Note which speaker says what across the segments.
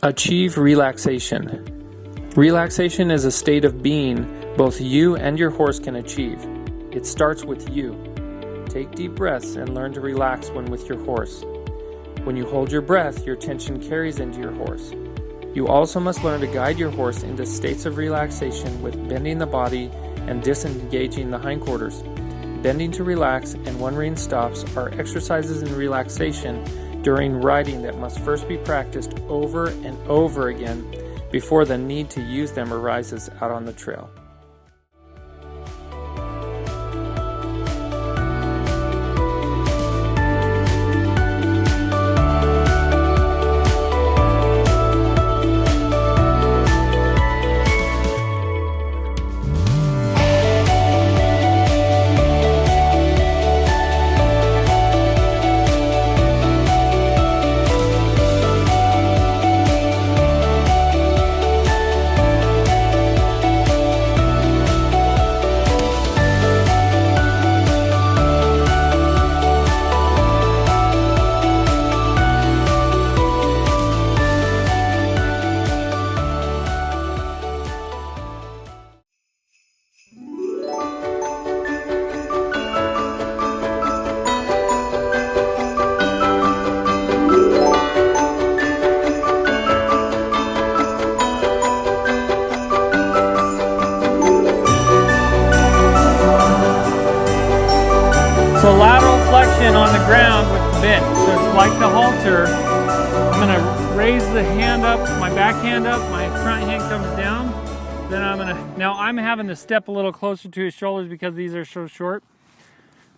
Speaker 1: Achieve relaxation. Relaxation is a state of being both you and your horse can achieve. It starts with you. Take deep breaths and learn to relax when with your horse. When you hold your breath, your tension carries into your horse. You also must learn to guide your horse into states of relaxation with bending the body and disengaging the hindquarters. Bending to relax and one rein stops are exercises in relaxation during riding that must first be practiced over and over again before the need to use them arises out on the trail. So lateral flexion on the ground with the bit. So it's like the halter. I'm going to raise the hand up, my back hand up, my front hand comes down. Then now I'm having to step a little closer to his shoulders because these are so short.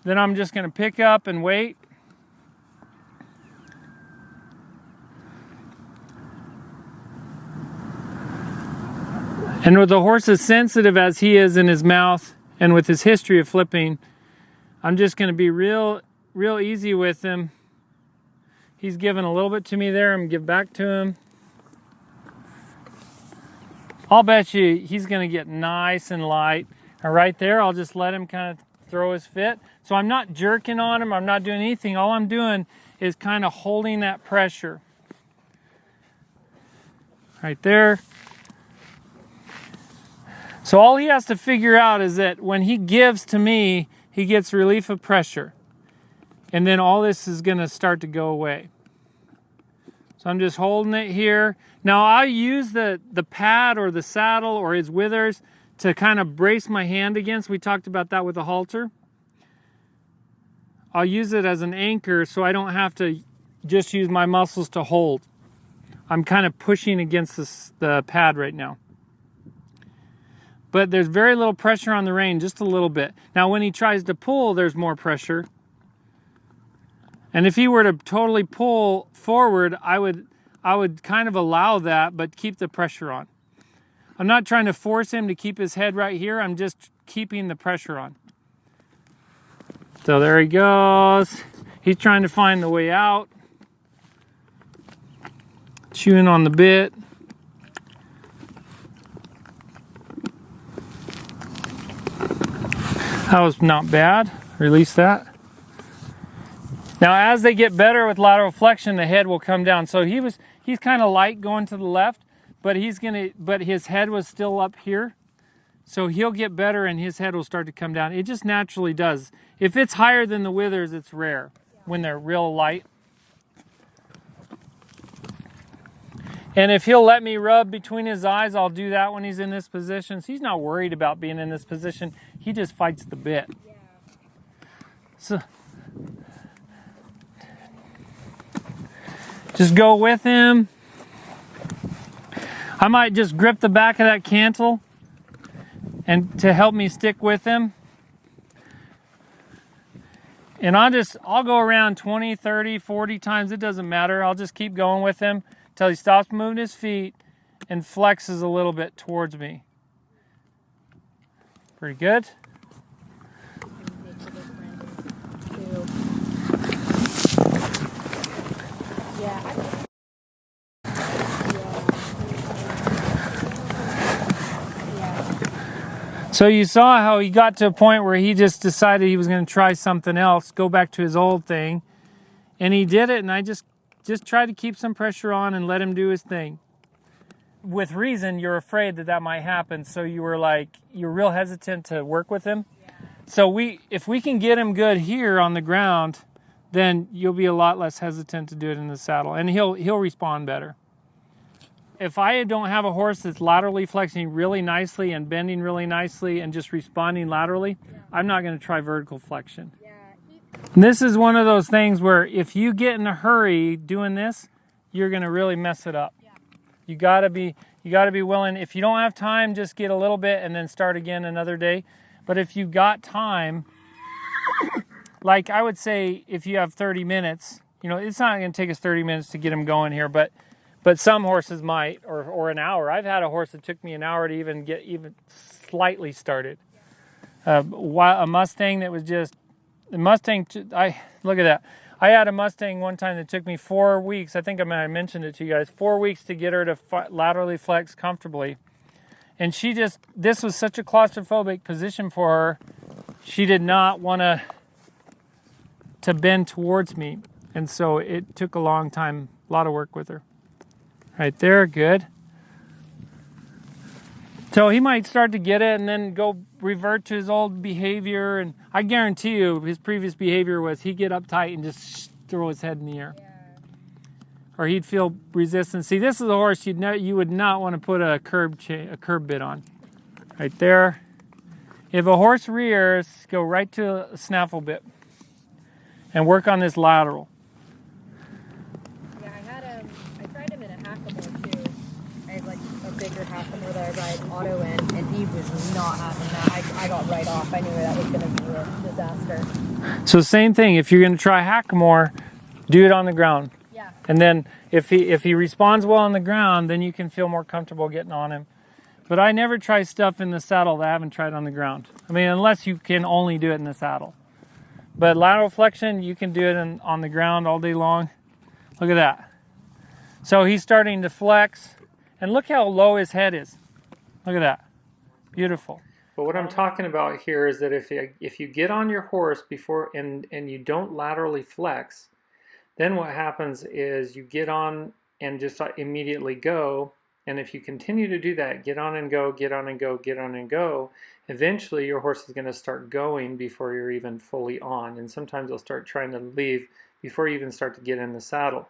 Speaker 1: Then I'm just going to pick up and wait. And with the horse as sensitive as he is in his mouth and with his history of flipping, I'm just going to be real easy with him. He's giving a little bit to me there. I'm going to give back to him. I'll bet you he's going to get nice and light. And right there, I'll just let him kind of throw his fit. So I'm not jerking on him. I'm not doing anything. All I'm doing is kind of holding that pressure. Right there. So all he has to figure out is that when he gives to me, he gets relief of pressure. And then all this is going to start to go away. So I'm just holding it here. Now I use the pad or the saddle or his withers to kind of brace my hand against. We talked about that with the halter. I'll use it as an anchor so I don't have to just use my muscles to hold. I'm kind of pushing against the pad right now. But there's very little pressure on the rein, just a little bit. Now when he tries to pull, there's more pressure. And if he were to totally pull forward, I would kind of allow that, but keep the pressure on. I'm not trying to force him to keep his head right here. I'm just keeping the pressure on. So there he goes. He's trying to find the way out. Chewing on the bit. That was not bad. Release that. Now as they get better with lateral flexion, the head will come down. So he's kind of light going to the left, but his head was still up here. So he'll get better and his head will start to come down. It just naturally does. If it's higher than the withers, it's rare when they're real light. And if he'll let me rub between his eyes, I'll do that when he's in this position. So he's not worried about being in this position. He just fights the bit. Yeah. So just go with him. I might just grip the back of that cantle and to help me stick with him. And I'll go around 20, 30, 40 times. It doesn't matter. I'll just keep going with him until he stops moving his feet and flexes a little bit towards me. Pretty good. So you saw how he got to a point where he just decided he was going to try something else, go back to his old thing. And he did it, and I just tried to keep some pressure on and let him do his thing. with reason, you're afraid that that might happen. So you're real hesitant to work with him. Yeah. So if we can get him good here on the ground, then you'll be a lot less hesitant to do it in the saddle, and he'll respond better. If I don't have a horse that's laterally flexing really nicely and bending really nicely and just responding laterally, I'm not going to try vertical flexion. And this is one of those things where if you get in a hurry doing this, you're going to really mess it up. You got to be willing. If you don't have time, just get a little bit and then start again another day. But if you got time, like I would say, if you have 30 minutes, it's not going to take us 30 minutes to get him going here, but some horses might, or an hour. I've had a horse that took me an hour to even get slightly started. A Mustang that was just look at that. I had a Mustang one time that took me 4 weeks. I think I mentioned it to you guys. 4 weeks to get her to laterally flex comfortably. And this was such a claustrophobic position for her. She did not want to bend towards me. And so it took a long time, a lot of work with her. Right there, good. So he might start to get it and then go revert to his old behavior. And I guarantee you his previous behavior was he'd get uptight and just throw his head in the air. Yeah. Or he'd feel resistance. See, this is a horse you would not want to put a curb bit on. Right there. If a horse rears, go right to a snaffle bit and work on this lateral.
Speaker 2: I tried him in a Hackamore too. I had like a bigger Hackamore that I ride auto in, and he was not having that. I got right off. I knew that was going to be a disaster.
Speaker 1: So same thing. If you're going to try Hackamore, do it on the ground.
Speaker 2: Yeah.
Speaker 1: And then if he responds well on the ground, then you can feel more comfortable getting on him. But I never try stuff in the saddle that I haven't tried on the ground. I mean, unless you can only do it in the saddle. But lateral flexion, you can do it on the ground all day long. Look at that. So he's starting to flex. And look how low his head is. Look at that. Beautiful. But what I'm talking about here is that if you get on your horse before and you don't laterally flex, then what happens is you get on and just immediately go. And if you continue to do that, get on and go, get on and go, get on and go, eventually your horse is going to start going before you're even fully on. And sometimes they'll start trying to leave before you even start to get in the saddle.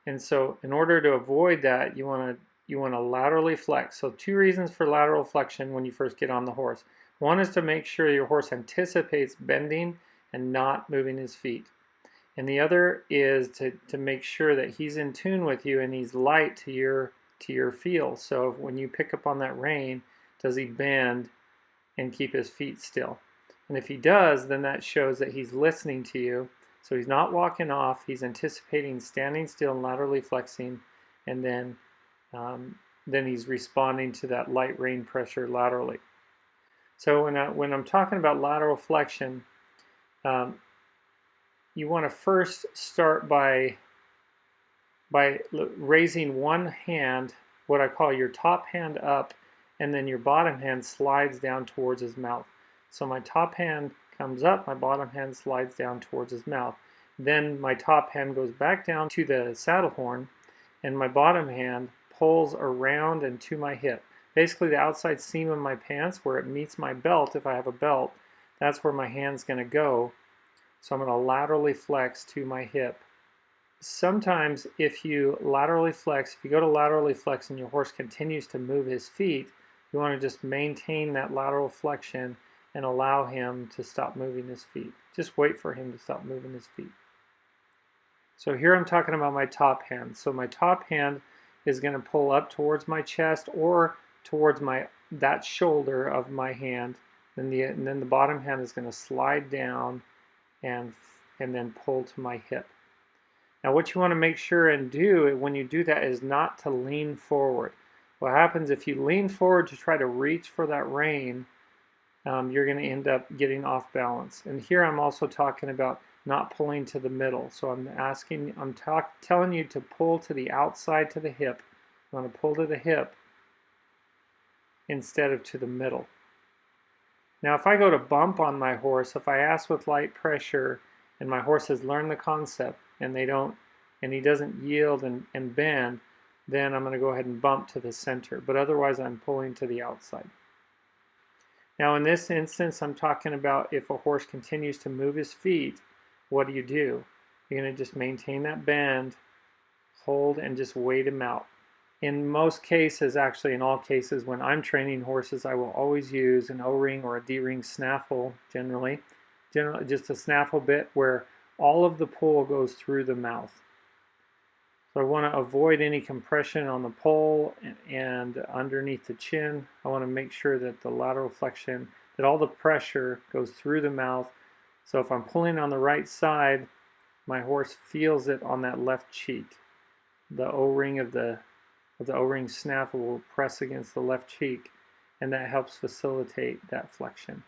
Speaker 1: And so in order to avoid that, you want to laterally flex. So 2 reasons for lateral flexion when you first get on the horse. One is to make sure your horse anticipates bending and not moving his feet. And the other is to make sure that he's in tune with you and he's light to your feel. So when you pick up on that rein, does he bend and keep his feet still? And if he does, then that shows that he's listening to you. So he's not walking off, he's anticipating standing still and laterally flexing, and then he's responding to that light rein pressure laterally. So when I'm talking about lateral flexion, you want to first start by raising one hand, what I call your top hand up, and then your bottom hand slides down towards his mouth. So my top hand comes up, my bottom hand slides down towards his mouth. Then my top hand goes back down to the saddle horn, and my bottom hand pulls around and to my hip. Basically the outside seam of my pants where it meets my belt, if I have a belt, that's where my hand's going to go. So I'm going to laterally flex to my hip. Sometimes if you laterally flex, if you go to laterally flex and your horse continues to move his feet, you want to just maintain that lateral flexion and allow him to stop moving his feet. Just wait for him to stop moving his feet. So here I'm talking about my top hand. So my top hand is going to pull up towards my chest or towards that shoulder of my hand. And then the bottom hand is going to slide down and then pull to my hip. Now what you want to make sure and do when you do that is not to lean forward. What happens if you lean forward to try to reach for that rein, you're going to end up getting off balance. And here I'm also talking about not pulling to the middle. So I'm telling you to pull to the outside to the hip. You want to pull to the hip instead of to the middle. Now if I go to bump on my horse, if I ask with light pressure and my horse has learned the concept and he doesn't yield and bend, then I'm going to go ahead and bump to the center, but otherwise I'm pulling to the outside. Now in this instance, I'm talking about if a horse continues to move his feet, what do? You're going to just maintain that bend, hold, and just wait him out. In most cases, actually in all cases, when I'm training horses, I will always use an O-ring or a D-ring snaffle, generally just a snaffle bit where all of the pull goes through the mouth. So I want to avoid any compression on the pole and underneath the chin. I want to make sure that the lateral flexion, that all the pressure goes through the mouth. So if I'm pulling on the right side, my horse feels it on that left cheek. The O-ring of the O-ring snaffle will press against the left cheek, and that helps facilitate that flexion.